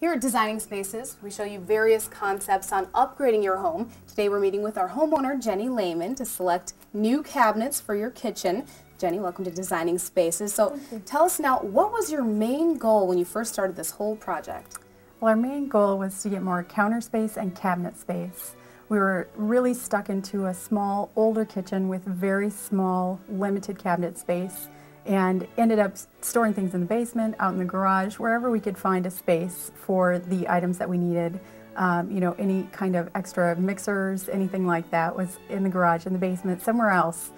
Here at Designing Spaces, we show you various concepts on upgrading your home. Today we're meeting with our homeowner, Jenny Lehman, to select new cabinets for your kitchen. Jenny, welcome to Designing Spaces. So tell us now, what was your main goal when you first started this whole project? Well, our main goal was to get more counter space and cabinet space. We were really stuck into a small, older kitchen with very small, limited cabinet space, and ended up storing things in the basement, out in the garage, wherever we could find a space for the items that we needed. You know, any kind of extra mixers, anything like that was in the garage, in the basement, somewhere else,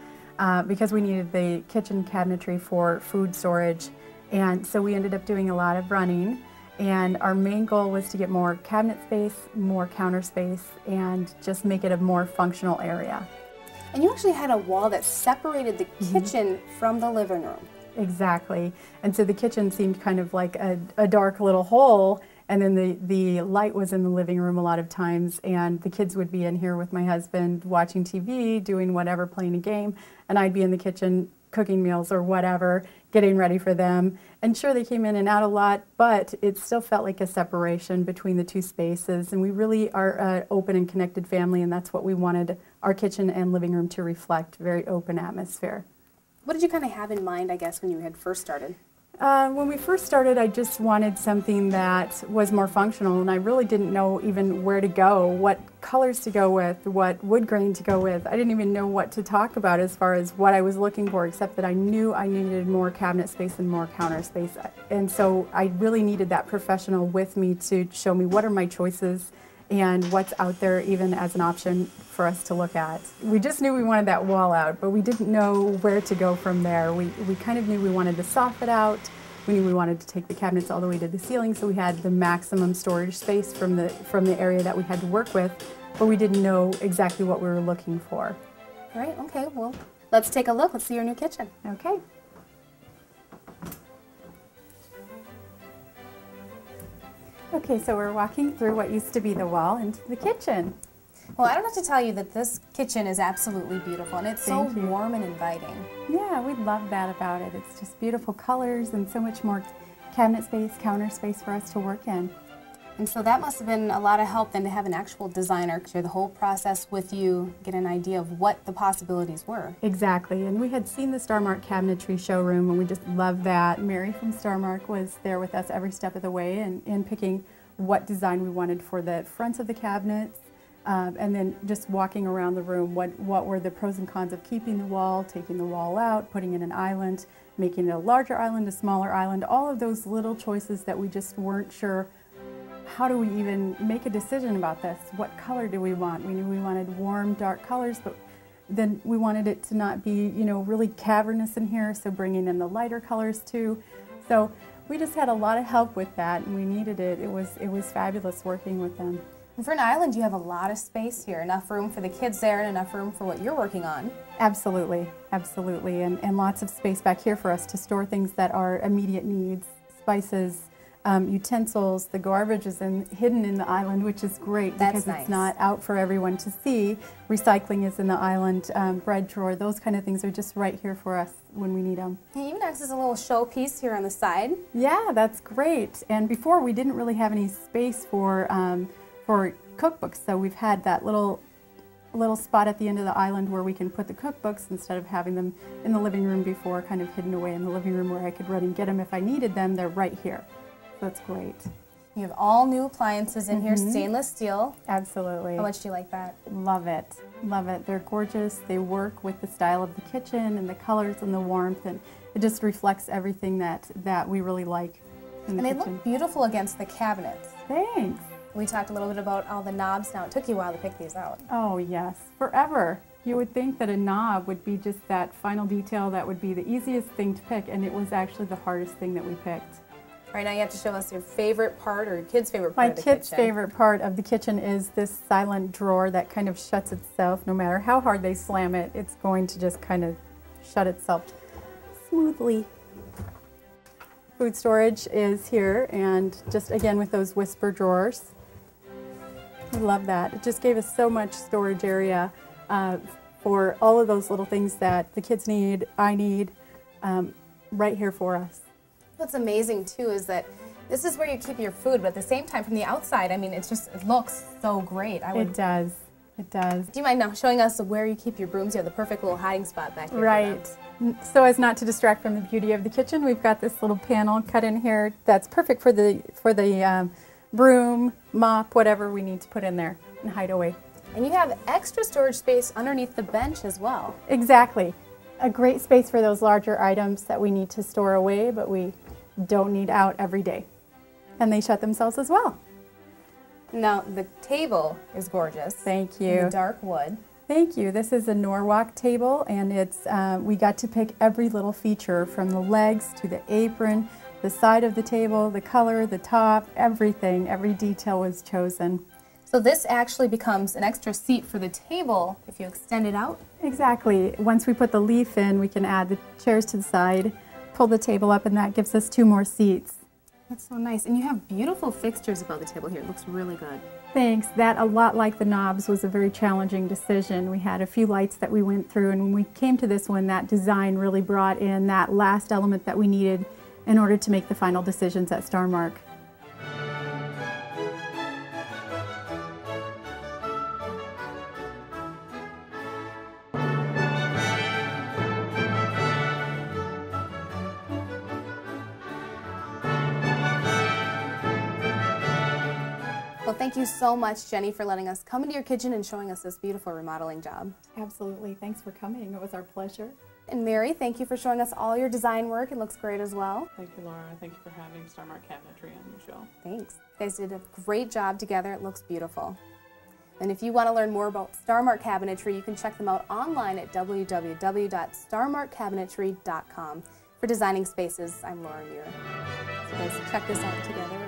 because we needed the kitchen cabinetry for food storage. And so we ended up doing a lot of running, and our main goal was to get more cabinet space, more counter space, and just make it a more functional area. And you actually had a wall that separated the kitchen from the living room. Exactly. And so the kitchen seemed kind of like a dark little hole, and then the light was in the living room a lot of times, and the kids would be in here with my husband watching TV, doing whatever, playing a game, and I'd be in the kitchen cooking meals or whatever, getting ready for them. And sure, they came in and out a lot, but it still felt like a separation between the two spaces. And we really are an open and connected family, and that's what we wanted our kitchen and living room to reflect, very open atmosphere. What did you kind of have in mind, I guess, when you had first started? When we first started, I just wanted something that was more functional, and I really didn't know even where to go, what colors to go with, what wood grain to go with. I didn't even know what to talk about as far as what I was looking for, except that I knew I needed more cabinet space and more counter space. And so I really needed that professional with me to show me what are my choices and what's out there even as an option for us to look at. We just knew we wanted that wall out, but we didn't know where to go from there. We kind of knew we wanted the soffit out. We knew we wanted to take the cabinets all the way to the ceiling, so we had the maximum storage space from the area that we had to work with, but we didn't know exactly what we were looking for. All right, okay, well, let's take a look. Let's see your new kitchen. Okay. Okay, so we're walking through what used to be the wall into the kitchen. Well, I don't have to tell you that this kitchen is absolutely beautiful, and it's so warm and inviting. Yeah, we love that about it. It's just beautiful colors and so much more cabinet space, counter space for us to work in. And so that must have been a lot of help then to have an actual designer share the whole process with you, get an idea of what the possibilities were. Exactly, and we had seen the StarMark Cabinetry showroom, and we just loved that. Mary from StarMark was there with us every step of the way in picking what design we wanted for the fronts of the cabinets, and then just walking around the room, what were the pros and cons of keeping the wall, taking the wall out, putting in an island, making it a larger island, a smaller island, all of those little choices that we just weren't sure. How do we even make a decision about this? What color do we want? We knew we wanted warm, dark colors, but then we wanted it to not be, you know, really cavernous in here, so bringing in the lighter colors too. So we just had a lot of help with that, and we needed it. It was fabulous working with them. And for an island, you have a lot of space here, enough room for the kids there and enough room for what you're working on. Absolutely, absolutely, and lots of space back here for us to store things that are immediate needs, spices, utensils. The garbage is hidden in the island, which is great because it's not out for everyone to see. Recycling is in the island, bread drawer, those kind of things are just right here for us when we need them. It even acts as a little showpiece here on the side. Yeah, that's great. And before we didn't really have any space for cookbooks, so we've had that little spot at the end of the island where we can put the cookbooks instead of having them in the living room before, kind of hidden away in the living room where I could run and get them if I needed them. They're right here. That's great. You have all new appliances in here, stainless steel. Absolutely. How much do you like that? Love it. Love it. They're gorgeous. They work with the style of the kitchen and the colors and the warmth, and it just reflects everything that we really like in the kitchen. And they look beautiful against the cabinets. Thanks. We talked a little bit about all the knobs. Now, it took you a while to pick these out. Oh, yes. Forever. You would think that a knob would be just that final detail that would be the easiest thing to pick, and it was actually the hardest thing that we picked. All right, now you have to show us your favorite part, or your kid's favorite part of the kitchen. My kid's favorite part of the kitchen is this silent drawer that kind of shuts itself. No matter how hard they slam it, it's going to just kind of shut itself smoothly. Food storage is here, and just again with those whisper drawers. I love that. It just gave us so much storage area for all of those little things that the kids need, I need, right here for us. What's amazing too is that This is where you keep your food, but at the same time, from the outside, I mean, it looks so great. It does. It does. Do you mind now showing us where you keep your brooms? You have the perfect little hiding spot back here. Right. So as not to distract from the beauty of the kitchen, we've got this little panel cut in here that's perfect for the broom, mop, whatever we need to put in there and hide away. And you have extra storage space underneath the bench as well. Exactly. A great space for those larger items that we need to store away, but we don't need out every day. And they shut themselves as well. Now, the table is gorgeous. Thank you. The dark wood. Thank you. This is a Norwalk table, and it's we got to pick every little feature from the legs to the apron, the side of the table, the color, the top, everything. Every detail was chosen. So this actually becomes an extra seat for the table if you extend it out? Exactly. Once we put the leaf in, we can add the chairs to the side, pull the table up, and that gives us 2 more seats. That's so nice. And you have beautiful fixtures above the table here. It looks really good. Thanks. That, a lot like the knobs, was a very challenging decision. We had a few lights that we went through, and when we came to this one, that design really brought in that last element that we needed in order to make the final decisions at StarMark. Well, thank you so much, Jenny, for letting us come into your kitchen and showing us this beautiful remodeling job. Absolutely. Thanks for coming. It was our pleasure. And Mary, thank you for showing us all your design work. It looks great as well. Thank you, Laura. Thank you for having StarMark Cabinetry on your show. Thanks. You guys did a great job together. It looks beautiful. And if you want to learn more about StarMark Cabinetry, you can check them out online at www.starmarkcabinetry.com. For Designing Spaces, I'm Laura Muir. So guys, check this out together.